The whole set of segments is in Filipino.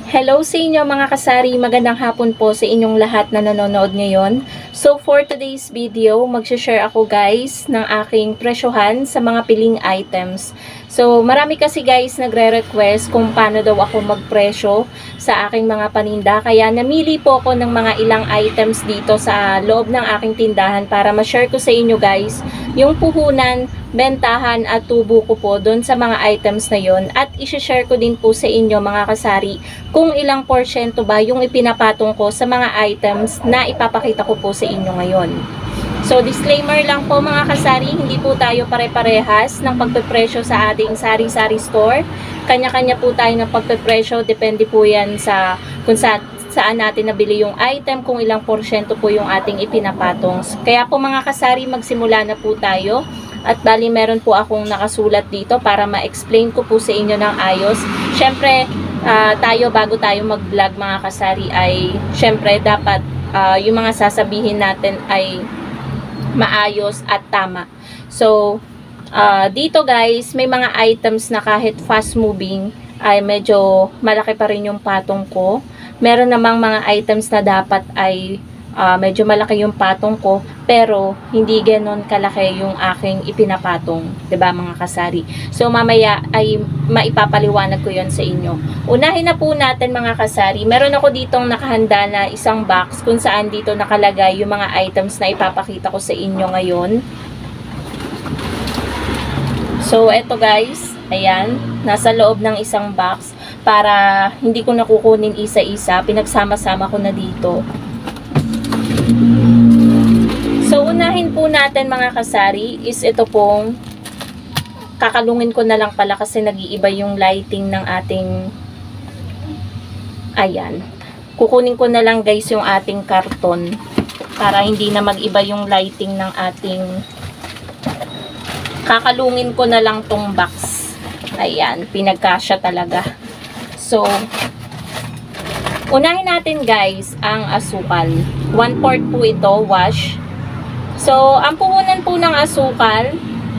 Hello sa inyo mga kasari, magandang hapon po sa inyong lahat na nanonood ngayon. So for today's video, mag-share ako guys ng aking presyohan sa mga piling items. So marami kasi guys nagre-request kung paano daw ako magpresyo sa aking mga paninda. Kaya namili po ako ng mga ilang items dito sa loob ng aking tindahan para ma-share ko sa inyo guys yung puhunan, bentahan at tubo ko po doon sa mga items na yon. At i-share ko din po sa inyo mga kasari kung ilang porsyento ba yung ipinapatong ko sa mga items na ipapakita ko po sa inyo ngayon. So disclaimer lang po mga kasari, hindi po tayo pare-parehas ng pagpepresyo sa ating sari-sari store. Kanya-kanya po tayo ng pagpepresyo, depende po yan sa kung saan natin nabili yung item, kung ilang porsyento po yung ating ipinapatong. Kaya po mga kasari, magsimula na po tayo. At bali meron po akong nakasulat dito para ma-explain ko po sa inyo ng ayos. Syempre, tayo bago tayo mag-vlog mga kasari ay syempre dapat yung mga sasabihin natin ay maayos at tama. So, dito guys, may mga items na kahit fast moving ay medyo malaki pa rin yung patong ko. Meron namang mga items na dapat ay medyo malaki yung patong ko, pero hindi ganon kalaki yung aking ipinapatong, 'di ba mga kasari? So mamaya ay maipapaliwanag ko 'yon sa inyo. Unahin na po natin mga kasari. Meron ako ditong nakahanda na isang box kung saan dito nakalagay yung mga items na ipapakita ko sa inyo ngayon. So eto guys, ayan, nasa loob ng isang box para hindi ko nakukunin isa-isa, pinagsama-sama ko na dito. So, unahin po natin mga kasari is ito pong kakalungin ko na lang pala kasi nag-iiba yung lighting ng ating ayan. Kukunin ko na lang guys yung ating karton para hindi na mag-iba yung lighting ng ating kakalungin ko na lang tong box. Ayan, pinagkasya talaga. So, unahin natin guys ang asukal. 1/4 po ito, wash. So, ang puhunan po ng asukal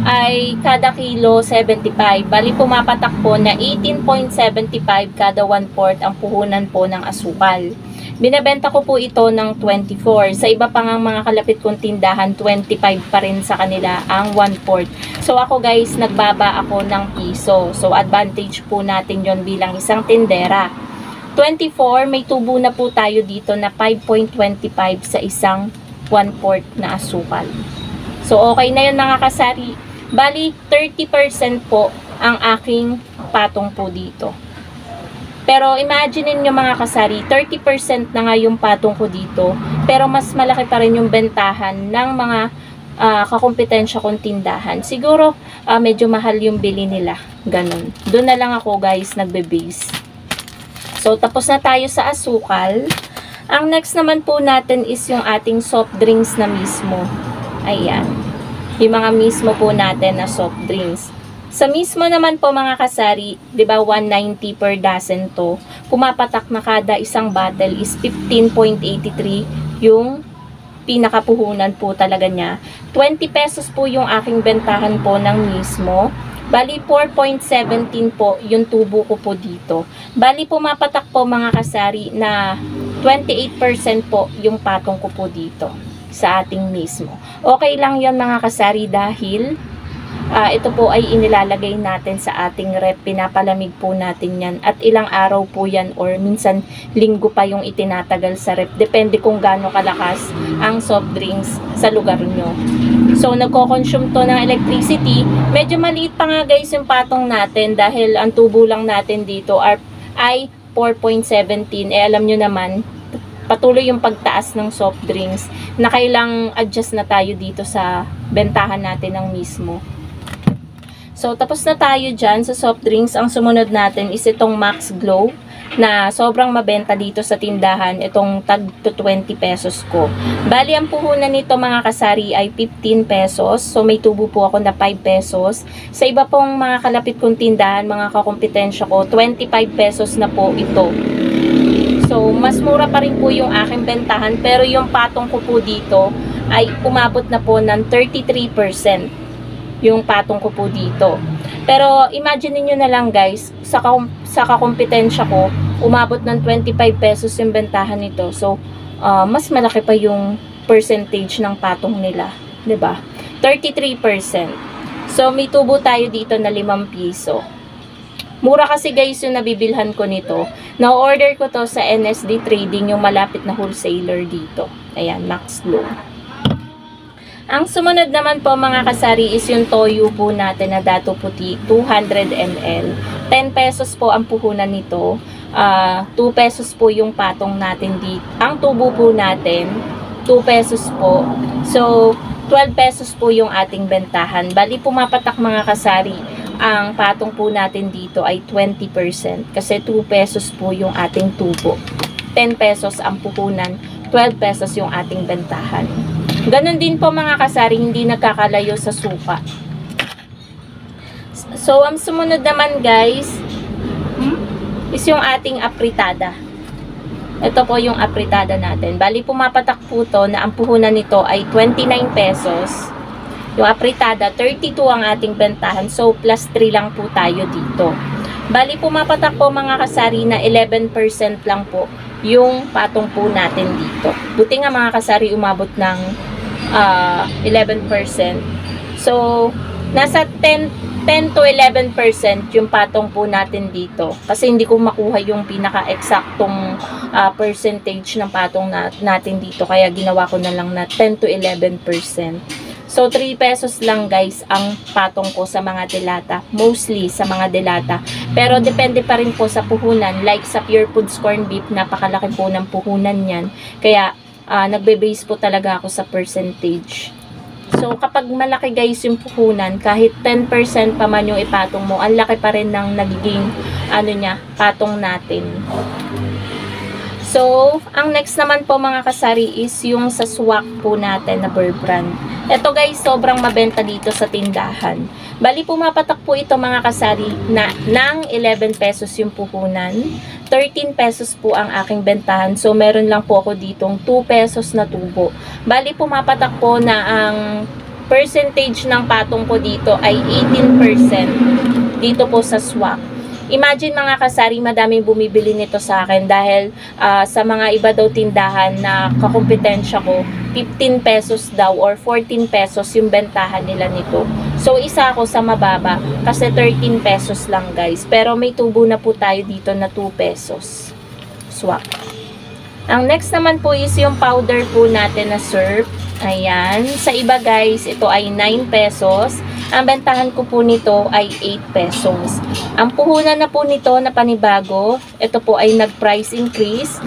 ay kada kilo 75. Bali pumapatak po na 18.75 kada 1/4 ang puhunan po ng asukal. Binebenta ko po ito ng 24. Sa iba pang mga kalapit kong tindahan, 25 pa rin sa kanila ang 1/4. So ako guys, nagbaba ako ng piso. So advantage po natin yon bilang isang tindera. 24, may tubo na po tayo dito na 5.25 sa isang 1/4 na asukal. So, okay na yun mga kasari. Bali, 30% po ang aking patong po dito. Pero, imagine nyo mga kasari, 30% na nga yung patong ko dito. Pero, mas malaki pa rin yung bentahan ng mga kakompetensya kong tindahan. Siguro, medyo mahal yung bili nila. Ganun. Doon na lang ako guys, nagbe-base. So, tapos na tayo sa asukal. Ang next naman po natin is yung ating soft drinks na mismo. Ayan. Yung mga mismo po natin na soft drinks. Sa mismo naman po mga kasari, di ba 190 per dozen to. Pumapatak na kada isang bottle is 15.83 yung pinakapuhunan po talaga niya. 20 pesos po yung aking bentahan po ng mismo. Bali, 4.17 po yung tubo ko po dito. Bali, pumapatak po mga kasari na 28% po yung patong ko po dito sa ating mismo. Okay lang yon mga kasari dahil ito po ay inilalagay natin sa ating rep. Pinapalamig po natin yan. At ilang araw po yan or minsan linggo pa yung itinatagal sa rep. Depende kung gaano kalakas ang soft drinks sa lugar nyo. So, nagko-consume to ng electricity. Medyo maliit pa nga guys yung patong natin dahil ang tubo lang natin dito ay 4.17. Alam nyo naman, patuloy yung pagtaas ng soft drinks na kailang adjust na tayo dito sa bentahan natin ng mismo. So, tapos na tayo dyan sa soft drinks. Ang sumunod natin is itong Max Glow na sobrang mabenta dito sa tindahan. Itong tag to 20 pesos ko. Bali, ang puhunan nito mga kasari ay 15 pesos. So, may tubo po ako na 5 pesos. Sa iba pong mga kalapit kong tindahan, mga kakompetensya ko, 25 pesos na po ito. So, mas mura pa rin po yung aking bentahan. Pero yung patong ko po dito ay umabot na po ng 33%. Yung patong ko po dito. Pero imagine niyo na lang guys, sa kakompetensya ko, umabot ng 25 pesos yung bentahan nito. So, mas malaki pa yung percentage ng patong nila. 'Di ba? 33%. So, may tubo tayo dito na 5 piso. Mura kasi guys yung nabibilhan ko nito. Na-order ko to sa NSD Trading, yung malapit na wholesaler dito. Ayan, Max Low. Ang sumunod naman po mga kasari is yung toyo po natin na dato puti, 200 ml. 10 pesos po ang puhunan nito. 2 pesos po yung patong natin dito. Ang tubo po natin, 2 pesos po. So, 12 pesos po yung ating bentahan. Bali pumapatak mga kasari, ang patong po natin dito ay 20% kasi 2 pesos po yung ating tubo. 10 pesos ang puhunan, 12 pesos yung ating bentahan. Ganon din po mga kasari, hindi nagkakalayo sa suka. So, ang sumunod naman guys, is yung ating apritada. Ito po yung apritada natin. Bali, pumapatak po to na ang puhunan nito ay 29 pesos. Yung apritada, 32 ang ating bentahan. So, plus 3 lang po tayo dito. Bali, pumapatak po mga kasari na 11% lang po yung patong po natin dito. Buti nga mga kasari umabot ng 11%. So, nasa 10 to 11% yung patong po natin dito. Kasi hindi ko makuha yung pinaka-eksaktong percentage ng patong natin dito. Kaya ginawa ko na lang na 10 to 11%. So, 3 pesos lang guys ang patong ko sa mga delata. Mostly sa mga delata. Pero depende pa rin po sa puhunan. Like sa Pure Foods Corn Beef, napakalaki po ng puhunan yan. Kaya, nagbe-base po talaga ako sa percentage. So, kapag malaki guys yung puhunan, kahit 10% pa man yung ipatong mo, ang laki pa rin ng nagiging, patong natin. So, ang next naman po mga kasari is yung sa swak po natin na Burr brand. Ito guys, sobrang mabenta dito sa tindahan. Bali, pumapatak po ito mga kasari na ng 11 pesos yung puhunan. 13 pesos po ang aking bentahan. So, meron lang po ako ditong 2 pesos na tubo. Bali, pumapatak po na ang percentage ng patong ko dito ay 18% dito po sa swak. Imagine mga kasari, madaming bumibili nito sa akin dahil sa mga iba daw tindahan na kakumpetensya ko, 15 pesos daw or 14 pesos yung bentahan nila nito. So, isa ako sa mababa kasi 13 pesos lang guys. Pero may tubo na po tayo dito na 2 pesos. Swak. Ang next naman po is yung powder po natin na syrup. Ayan. Sa iba guys, ito ay 9 pesos. Ang bentahan ko po nito ay 8 pesos. Ang puhunan na po nito na panibago, ito po ay nag-price increase.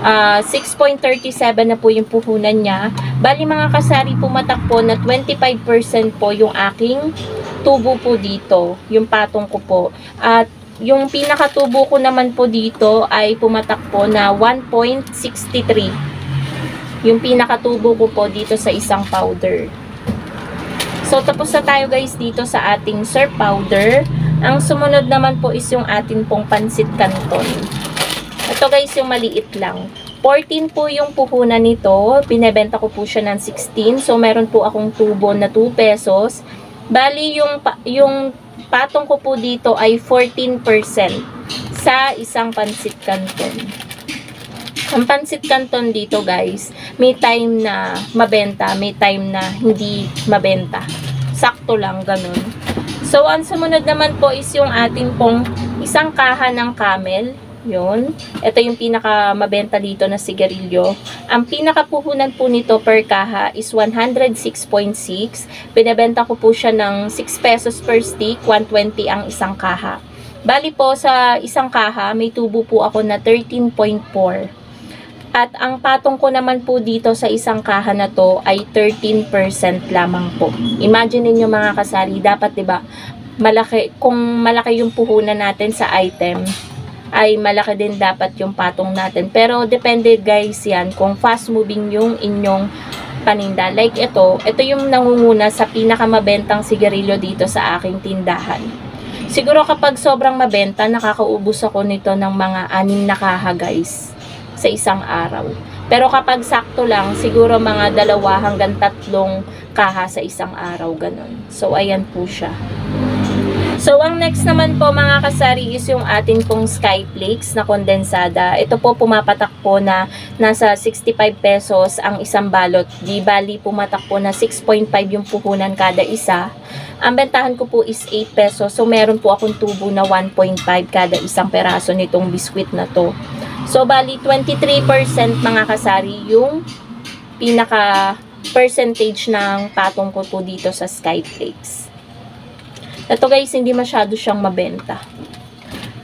6.37 na po yung puhunan niya. Bali mga kasari, pumatak po na 25% po yung aking tubo po dito. Yung patong ko po. At yung pinakatubo ko naman po dito ay pumatak po na 1.63. Yung pinakatubo ko po dito sa isang powder. So, tapos na tayo guys dito sa ating syrup powder. Ang sumunod naman po is yung ating pong pansit canton. Ito guys, yung maliit lang. 14 po yung puhunan nito. Binebenta ko po siya ng 16. So, meron po akong tubo na 2 pesos. Bali, yung patong ko po dito ay 14% sa isang pansit canton. Ang pansit canton dito guys, may time na mabenta, may time na hindi mabenta. Sakto lang, ganun. So, ang sumunod naman po is yung ating pong isang kaha ng Camel. Yun. Ito yung pinaka mabenta dito na sigarilyo. Ang pinakapuhunan po nito per kaha is 106.6. Binebenta ko po siya ng 6 pesos per stick, 120 ang isang kaha. Bali po sa isang kaha, may tubo po ako na 13.4. At ang patong ko naman po dito sa isang kaha na to ay 13% lamang po. Imagine niyo mga kasari, dapat 'di ba, malaki, kung malaki yung puhunan natin sa item, ay malaki din dapat yung patong natin. Pero depende guys yan kung fast moving yung inyong paninda. Like ito yung nangunguna sa pinakamabentang sigarilyo dito sa aking tindahan. Siguro kapag sobrang mabenta, nakakaubos ako nito ng mga 6 na kaha guys sa isang araw. Pero kapag sakto lang, siguro mga 2 hanggang 3 kaha sa isang araw, ganun. So, ayan po siya. So, ang next naman po mga kasari is yung atin pong Skyflakes na kondensada. Ito po pumapatak po na nasa 65 pesos ang isang balot. Di bali pumatak po na 6.5 yung puhunan kada isa. Ang bentahan ko po is 8 pesos. So, meron po akong tubo na 1.5 kada isang peraso nitong biskwit na to. So, bali 23% mga kasari yung pinaka percentage ng patong ko po dito sa Skyflakes. Ito guys, hindi masyado siyang mabenta.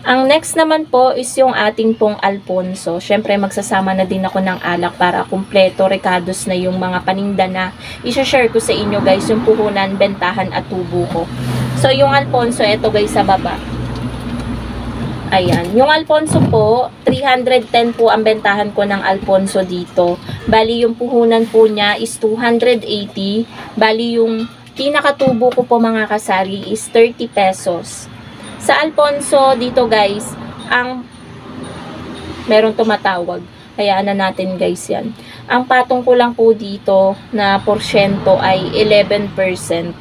Ang next naman po is yung ating pong Alfonso. Syempre, magsasama na din ako ng alak para kumpleto, recados na yung mga paninda na isa-share ko sa inyo guys, yung puhunan, bentahan at tubo ko. So, yung Alfonso, ito guys sa baba. Ayan. Yung Alfonso po, 310 po ang bentahan ko ng Alfonso dito. Bali, yung puhunan po niya is 280. Bali, yung pinakatubo ko po mga kasari is 30 pesos. Sa Alfonso dito guys, ang merong tumatawag. Hayaan na natin guys yan. Ang patong ko lang po dito na porsyento ay 11%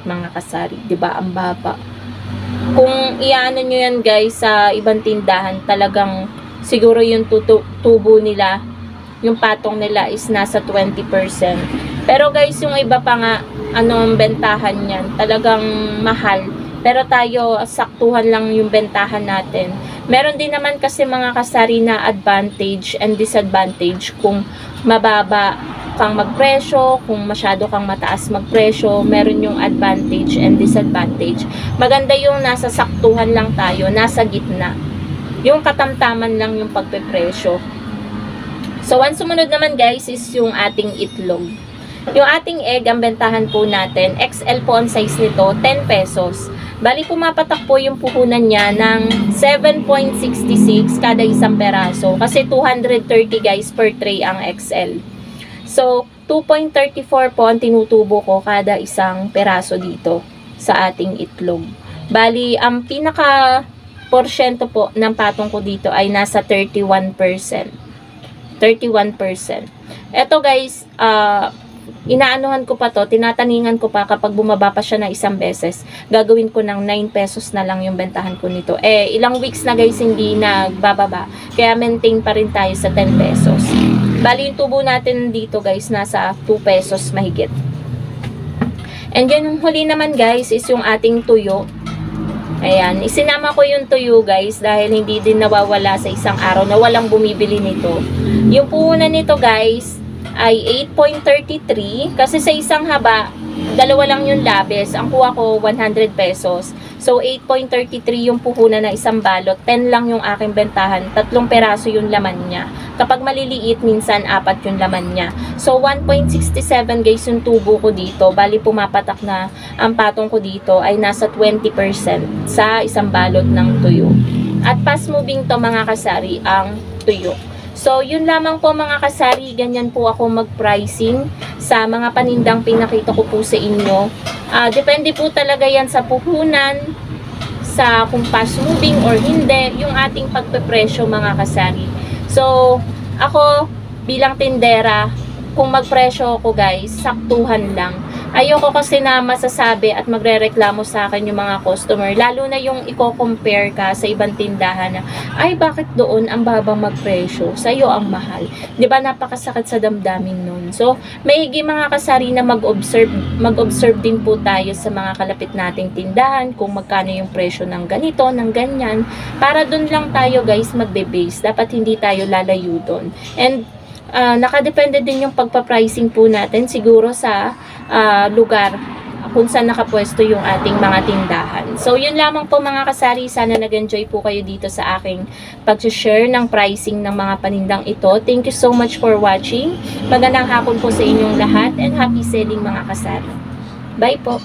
mga kasari. Diba? Ang baba. Kung iano nyo yan guys sa ibang tindahan, talagang siguro yung tubo nila, yung patong nila is nasa 20%. Pero guys, yung iba pa nga, ang bentahan niyan, talagang mahal. Pero tayo, saktuhan lang yung bentahan natin. Meron din naman kasi mga kasari na advantage and disadvantage kung mababa kang magpresyo, kung masyado kang mataas magpresyo, meron yung advantage and disadvantage. Maganda yung nasa saktuhan lang tayo, nasa gitna. Yung katamtaman lang yung pagpepresyo. So, ang sumunod naman guys is yung ating itlog. Yung ating egg, ang bentahan po natin, XL po ang size nito, 10 pesos. Bali, pumapatak po yung puhunan niya ng 7.66 kada isang peraso. Kasi 230 guys per tray ang XL. So, 2.34 po ang tinutubo ko kada isang peraso dito sa ating itlog. Bali, ang pinaka porsyento po ng patong ko dito ay nasa 31%. 31%. Ito guys, inaanuhan ko pa to, tinataningan ko pa kapag bumaba pa siya ng isang beses, gagawin ko ng 9 pesos na lang yung bentahan ko nito. Ilang weeks na guys hindi nagbababa, kaya maintain pa rin tayo sa 10 pesos. Bali yung tubo natin dito guys, nasa 2 pesos mahigit. And yung huli naman guys is yung ating tuyo. Ayan, isinama ko yung tuyo guys dahil hindi din nawawala sa isang araw na walang bumibili nito. Yung puhunan nito guys ay 8.33 kasi sa isang haba, dalawa lang yung labis. Ang kuha ko 100 pesos. So 8.33 yung puhunan na isang balot, 10 lang yung aking bentahan, 3 peraso yung laman niya. Kapag maliliit, minsan 4 yung laman niya. So 1.67 guys yung tubo ko dito. Bali pumapatak na ang patong ko dito ay nasa 20% sa isang balot ng tuyo. At fast moving to mga kasari ang tuyo. So, yun lamang po mga kasari, ganyan po ako mag-pricing sa mga panindang pinakita ko po sa inyo. Depende po talaga yan sa puhunan, sa kung fast moving or hindi, yung ating pagpepresyo mga kasari. So, ako bilang tindera, kung magpresyo ako guys, saktuhan lang. Ayoko kasi na masasabi at magrereklamo sa akin yung mga customer, lalo na yung i-compare ka sa ibang tindahan na, ay bakit doon ang babang magpresyo, sa'yo ang mahal. Diba napakasakit sa damdamin nun. So, maigi mga kasari na mag-observe din po tayo sa mga kalapit nating tindahan, kung magkano yung presyo ng ganito, ng ganyan, para doon lang tayo guys magbe-base. Dapat hindi tayo lalayo doon. And, nakadepende din yung pagpa-pricing po natin siguro sa lugar kung saan nakapwesto yung ating mga tindahan. So, yun lamang po mga kasari. Sana nag-enjoy po kayo dito sa aking pag-share ng pricing ng mga panindang ito. Thank you so much for watching. Magandang hapon po sa inyong lahat and happy selling mga kasari. Bye po!